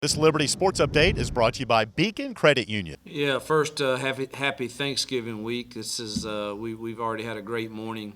This Liberty Sports Update is brought to you by Beacon Credit Union. Yeah, first, happy Thanksgiving week. This is we've already had a great morning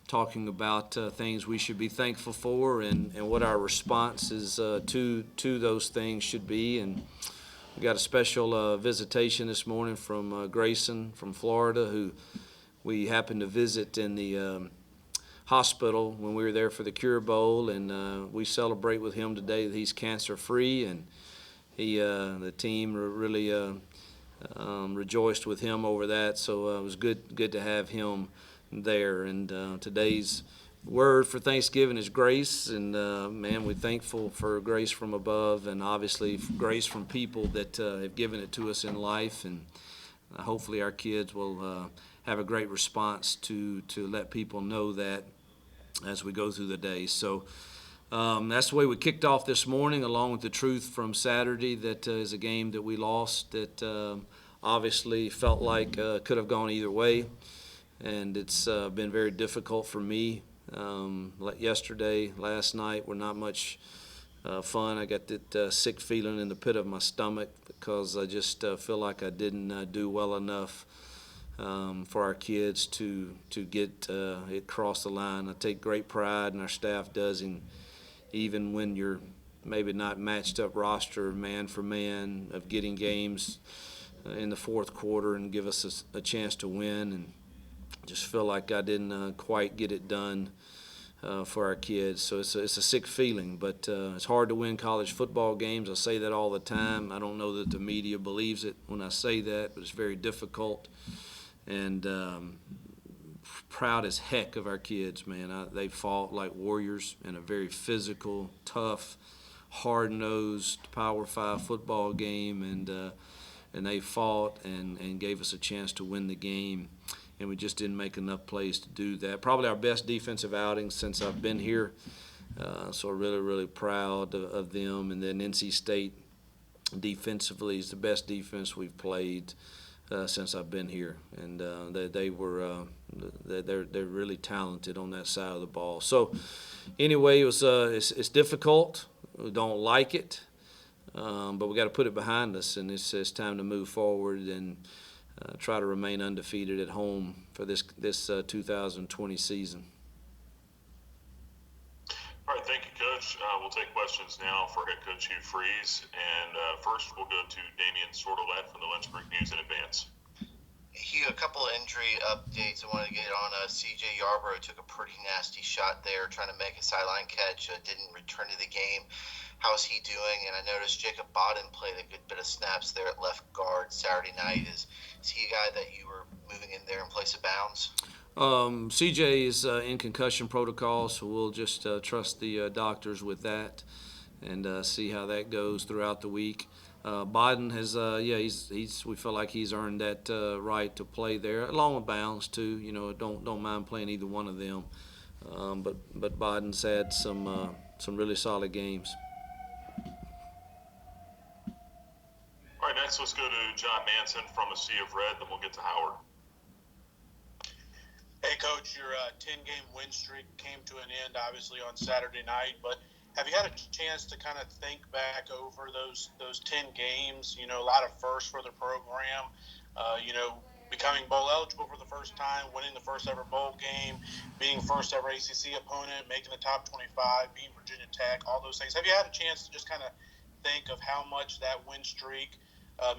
talking about things we should be thankful for and what our responses to those things should be. And we got a special visitation this morning from Grayson from Florida, who we happened to visit in the hospital when we were there for the Cure Bowl, and we celebrate with him today that he's cancer-free, and the team really rejoiced with him over that. So it was good to have him there. And today's word for Thanksgiving is grace, and man, we're thankful for grace from above, and obviously grace from people that have given it to us in life. And hopefully our kids will have a great response to let people know that as we go through the day. So that's the way we kicked off this morning, along with the truth from Saturday that is a game that we lost that obviously felt like could have gone either way. And it's been very difficult for me. Yesterday, last night were not much fun. I got that sick feeling in the pit of my stomach because I just feel like I didn't do well enough for our kids to get it across the line. I take great pride, and our staff does, in even when you're maybe not matched up roster man for man, of getting games in the fourth quarter and give us a chance to win. And just feel like I didn't quite get it done for our kids. So it's a sick feeling, but it's hard to win college football games. I say that all the time. I don't know that the media believes it when I say that, but it's very difficult. And proud as heck of our kids, man. They fought like warriors in a very physical, tough, hard-nosed Power 5 football game, and they fought and gave us a chance to win the game. And we just didn't make enough plays to do that. Probably our best defensive outing since I've been here. So really, really proud of them. And then NC State defensively is the best defense we've played since I've been here, and they're really talented on that side of the ball. So anyway, it's difficult. We don't like it, but we got to put it behind us, and it's time to move forward and try to remain undefeated at home for this 2020 season. All right, thank you, Coach. We'll take questions now for head coach Hugh Freeze. And first, we'll go to Damian Sordelet from the Lynchburg News in Advance. Hugh, a couple of injury updates I wanted to get on. C.J. Yarbrough took a pretty nasty shot there, trying to make a sideline catch, didn't return to the game. How's he doing? And I noticed Jacob Bodden played a good bit of snaps there at left guard Saturday night. Is he a guy that you were moving in there in place of Bounds? CJ is in concussion protocol, so we'll just trust the doctors with that and see how that goes throughout the week. Biden has, we feel like he's earned that right to play there, along with Bounds too. You know, don't mind playing either one of them. But Biden's had some really solid games. All right, next let's go to John Manson from A Sea of Red, then we'll get to Howard. Hey, Coach, your 10-game win streak came to an end, obviously, on Saturday night. But have you had a chance to kind of think back over those 10 games? You know, a lot of firsts for the program. Becoming bowl eligible for the first time, winning the first ever bowl game, being first ever ACC opponent, making the top 25, beating Virginia Tech, all those things. Have you had a chance to just kind of think of how much that win streak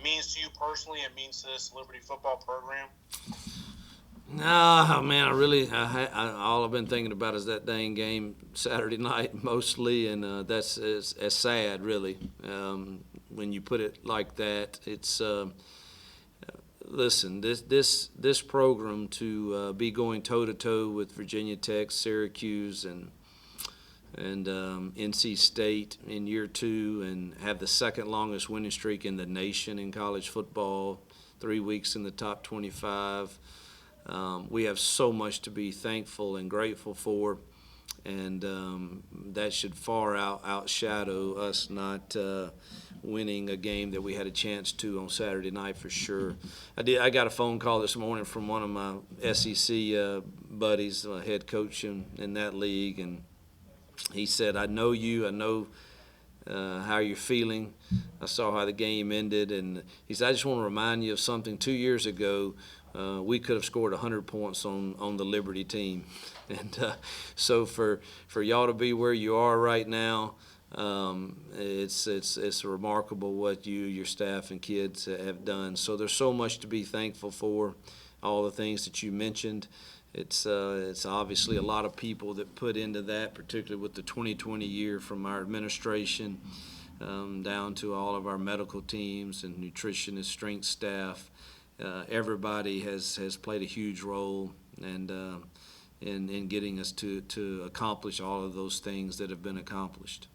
means to you personally and means to this Liberty football program? Nah, man, all I've been thinking about is that dang game Saturday night mostly, and that's as sad, really. When you put it like that, it's listen, this program to be going toe to toe with Virginia Tech, Syracuse, and NC State in year two, and have the second longest winning streak in the nation in college football, 3 weeks in the top 25. We have so much to be thankful and grateful for, and that should far outshadow us not winning a game that we had a chance to on Saturday night for sure. I got a phone call this morning from one of my SEC buddies, head coach in that league, and he said, "I know you. I know how you're feeling. I saw how the game ended, and he said, I just want to remind you of something. 2 years ago, we could have scored 100 points on the Liberty team. And so for y'all to be where you are right now, it's remarkable what you, your staff, and kids have done. So there's so much to be thankful for, all the things that you mentioned. It's obviously a lot of people that put into that, particularly with the 2020 year, from our administration down to all of our medical teams and nutritionists, strength staff. Everybody has played a huge role and in getting us to accomplish all of those things that have been accomplished.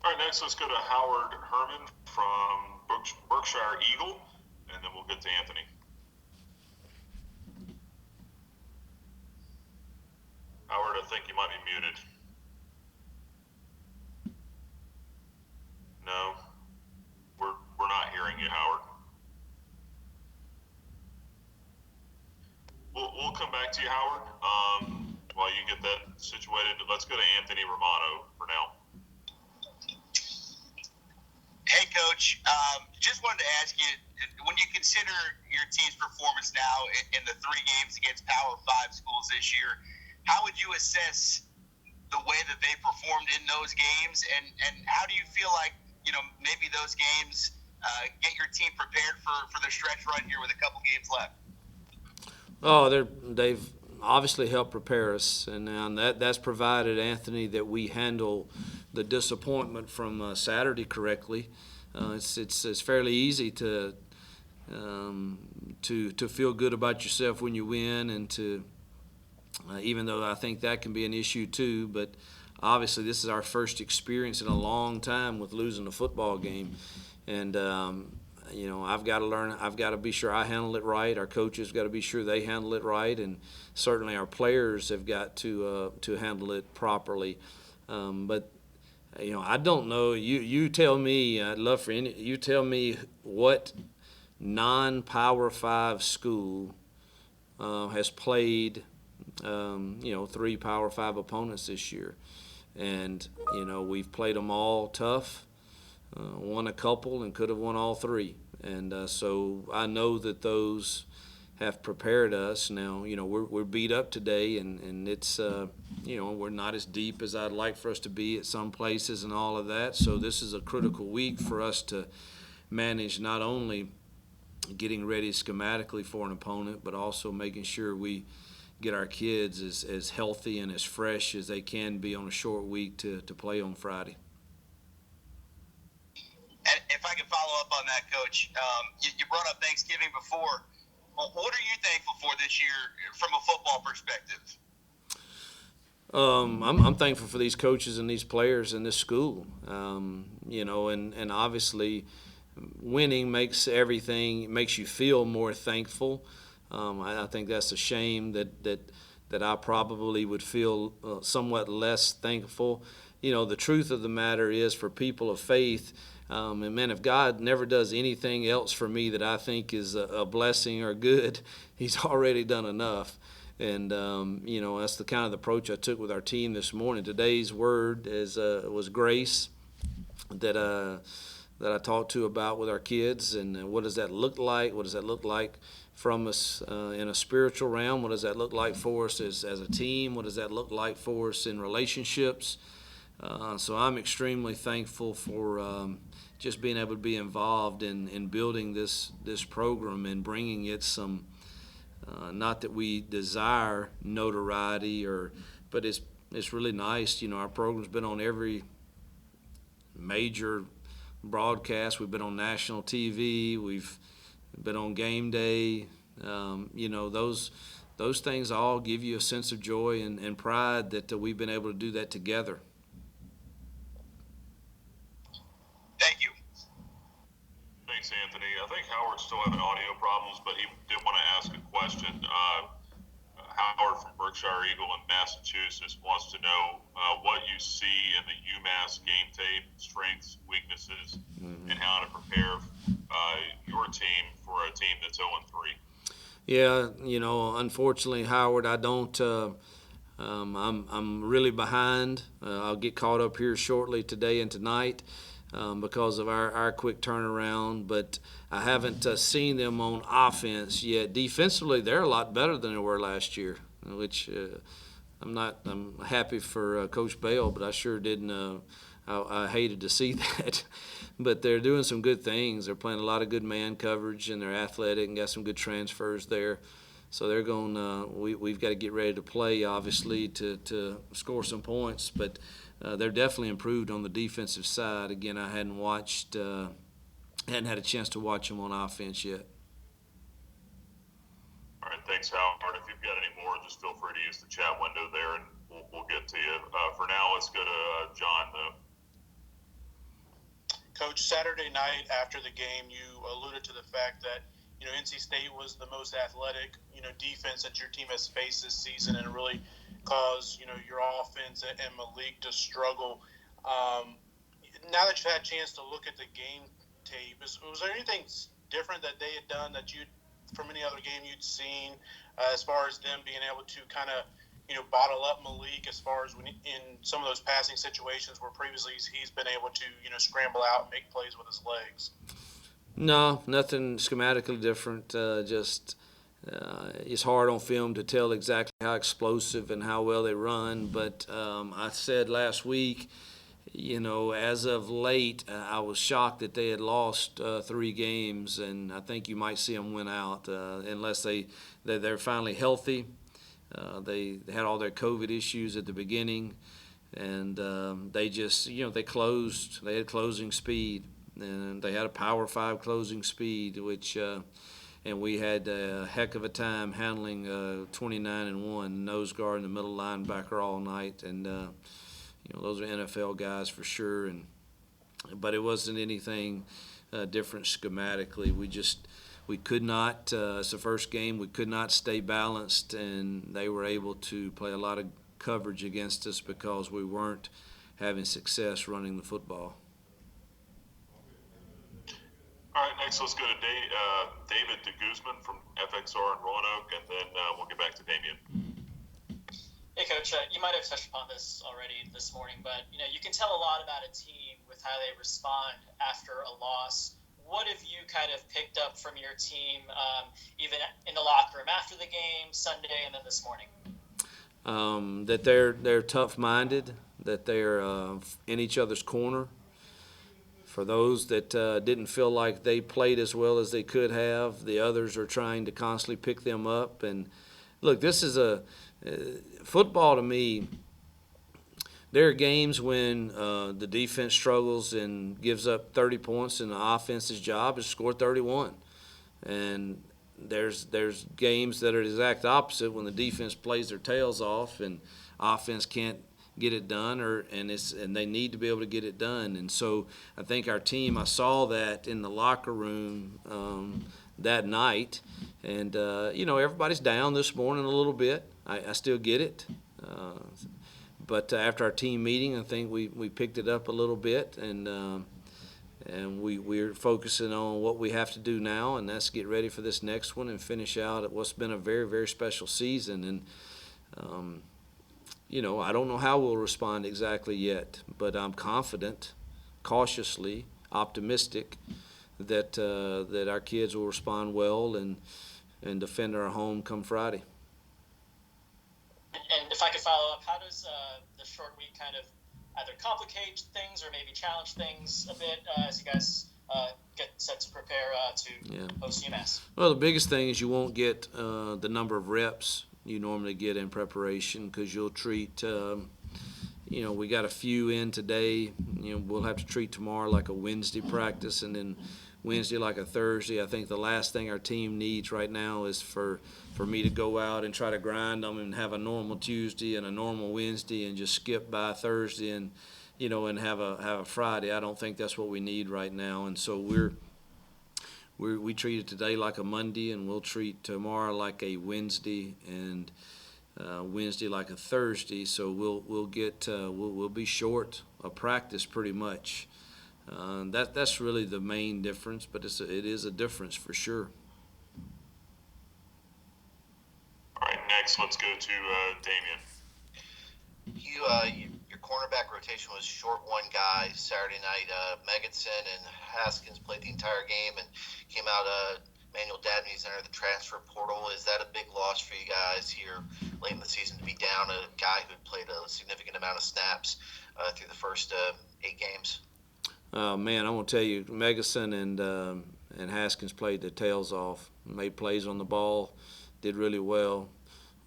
All right, next let's go to Howard Herman from Berkshire Eagle, and then we'll get to Anthony. Howard, I think you might be muted. No, we're not hearing you, Howard. We'll come back to you, Howard. While you get that situated, let's go to Anthony Romano for now. Hey, Coach. Just wanted to ask you, when you consider your team's performance now in the 3 games against Power 5 schools this year, how would you assess the way that they performed in those games, and how do you feel like, maybe those games get your team prepared for the stretch run here with a couple games left? Oh, they've obviously helped prepare us, and that's provided, Anthony, that we handle the disappointment from Saturday correctly. It's fairly easy to feel good about yourself when you win, and to even though I think that can be an issue too, but obviously this is our first experience in a long time with losing a football game, and I've got to learn. I've got to be sure I handle it right. Our coaches got to be sure they handle it right, and certainly our players have got to handle it properly. But I don't know. You tell me. I'd love for you tell me what non-Power 5 school has played 3 Power 5 opponents this year, and we've played them all tough. Won a couple and could have won all 3, and so I know that those have prepared us. Now we're beat up today, and it's we're not as deep as I'd like for us to be at some places and all of that. So this is a critical week for us to manage not only getting ready schematically for an opponent, but also making sure we get our kids as healthy and as fresh as they can be on a short week to play on Friday. And if I can follow up on that, Coach, you brought up Thanksgiving before. Well, what are you thankful for this year from a football perspective? I'm thankful for these coaches and these players in this school. And obviously winning makes you feel more thankful. I think that's a shame that I probably would feel somewhat less thankful. The truth of the matter is, for people of faith, and man, if God never does anything else for me that I think is a blessing or good, He's already done enough. And that's the kind of approach I took with our team this morning. Today's word was grace, that I talked to about with our kids, and what does that look like? What does that look like from us in a spiritual realm? What does that look like for us as a team? What does that look like for us in relationships? So I'm extremely thankful for just being able to be involved in building this program and bringing it some, not that we desire notoriety, but it's really nice. Our program's been on every major broadcast. We've been on national TV. We've been on game day. Those things all give you a sense of joy and pride that we've been able to do that together. Thank you. Thanks, Anthony. I think Howard's still having audio problems, but he did want to ask a question. Howard from Berkshire Eagle in Massachusetts wants to know what you see in the UMass game tape, strengths, weaknesses, and how to prepare your team for a team that's 0-3. Yeah, unfortunately, Howard, I don't I'm really behind. I'll get caught up here shortly today and tonight because of our quick turnaround. But I haven't seen them on offense yet. Defensively, they're a lot better than they were last year, which I'm happy for Coach Bell, but I sure didn't. I hated to see that. But they're doing some good things. They're playing a lot of good man coverage, and they're athletic and got some good transfers there. So they're going. We've got to get ready to play, obviously, to score some points. But they're definitely improved on the defensive side. Again, I hadn't had a chance to watch them on offense yet. All right, thanks, Howard. If you've got any more, just feel free to use the chat window there, and we'll get to you. For now, let's go to John, though. Coach, Saturday night after the game, you alluded to the fact that NC State was the most athletic defense that your team has faced this season, and it really caused your offense and Malik to struggle. Now that you've had a chance to look at the game tape, was there anything different that they had done that from any other game you'd seen, as far as them being able to kind of bottle up Malik, as far as when in some of those passing situations where previously he's been able to scramble out and make plays with his legs? No, nothing schematically different. Just it's hard on film to tell exactly how explosive and how well they run. But I said last week, as of late, I was shocked that they had lost 3 games, and I think you might see them win out unless they're finally healthy. They had all their COVID issues at the beginning, and they just they closed. They had closing speed. And they had a Power 5 closing speed, which and we had a heck of a time handling 29-1 nose guard and the middle linebacker all night. And those are NFL guys for sure. But it wasn't anything different schematically. We could not. It's the first game. We could not stay balanced, and they were able to play a lot of coverage against us because we weren't having success running the football. All right, next let's go to David DeGuzman from FXR in Roanoke, and then we'll get back to Damien. Hey, Coach. You might have touched upon this already this morning, but you can tell a lot about a team with how they respond after a loss. What have you kind of picked up from your team, even in the locker room after the game, Sunday, and then this morning? That they're tough-minded, that they're in each other's corner. For those that didn't feel like they played as well as they could have, the others are trying to constantly pick them up. And look, this is football to me. There are games when the defense struggles and gives up 30 points, and the offense's job is to score 31. And there's games that are the exact opposite when the defense plays their tails off and offense can't get it done, and they need to be able to get it done. And so I think our team, I saw that in the locker room that night, and everybody's down this morning a little bit. I still get it, but after our team meeting, I think we picked it up a little bit, and we're focusing on what we have to do now, and that's get ready for this next one and finish out at what's been a very, very special season. And I don't know how we'll respond exactly yet, but I'm confident, cautiously optimistic that our kids will respond well and defend our home come Friday. And if I could follow up, how does the short week kind of either complicate things or maybe challenge things a bit as you guys get set to prepare to host UMass? Well, the biggest thing is you won't get the number of reps you normally get in preparation, because you'll treat we got a few in today. We'll have to treat tomorrow like a Wednesday practice, and then Wednesday like a Thursday. I think the last thing our team needs right now is for me to go out and try to grind them and have a normal Tuesday and a normal Wednesday and just skip by Thursday and and have a Friday. I don't think that's what we need right now, and so we treat it today like a Monday, and we'll treat tomorrow like a Wednesday, and Wednesday like a Thursday. So we'll be short a practice pretty much. That's really the main difference, but it is a difference for sure. All right, next let's go to Damien. Your cornerback rotation was short one guy Saturday night. Meggetson and Haskins played the entire game and came out. Manuel Dabney's entered the transfer portal. Is that a big loss for you guys here late in the season to be down a guy who had played a significant amount of snaps through the first 8 games? Man, I'm gonna tell you, Megason and Haskins played their tails off, made plays on the ball, did really well.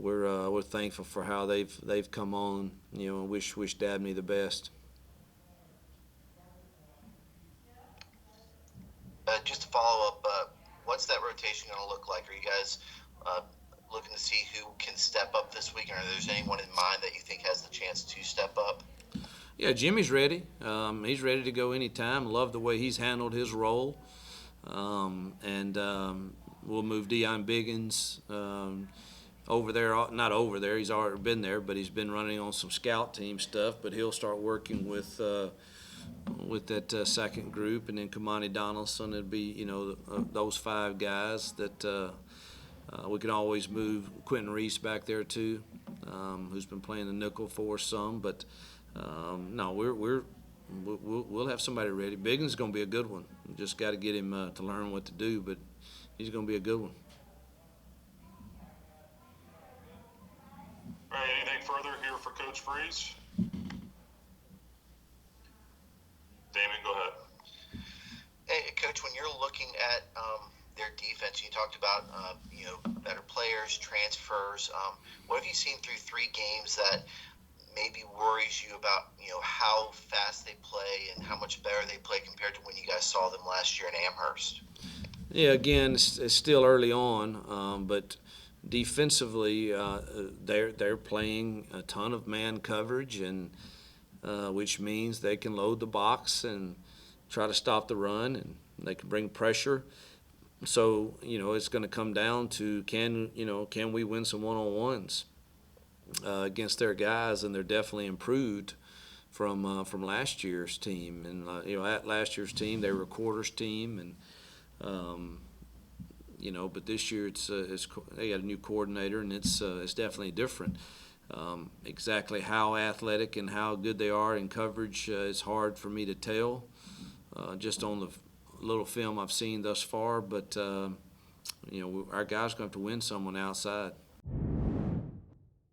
We're thankful for how they've come on. You know, wish Dabney the best. Just to follow up, what's that rotation going to look like? Are you guys looking to see who can step up this week, or is there anyone in mind that you think has the chance to step up? Yeah, Jimmy's ready. He's ready to go anytime. Love the way he's handled his role. We'll move Deion Biggins over there. Not over there. He's already been there, but he's been running on some scout team stuff. But he'll start working with that second group, and then Kamani Donaldson. It'd be those 5 guys that we can always move Quentin Reese back there too, who's been playing the nickel for us some. But no, we'll have somebody ready. Biggins is going to be a good one. We just got to get him to learn what to do, but he's going to be a good one. All right, anything further here for Coach Freeze? Damon, go ahead. Hey, Coach, when you're looking at their defense, you talked about better players, transfers. What have you seen through 3 games that maybe worries you about how fast they play and how much better they play compared to when you guys saw them last year in Amherst? Yeah, again, it's still early on, but defensively, they're playing a ton of man coverage, and which means they can load the box and try to stop the run, and they can bring pressure. So it's going to come down to can we win some one-on-ones against their guys, and they're definitely improved from last year's team. And at last year's team, they were a quarters team, and but this year it's they got a new coordinator, and it's definitely different. Exactly how athletic and how good they are in coverage is hard for me to tell, just on the little film I've seen thus far. But our guys are going to have to win someone outside.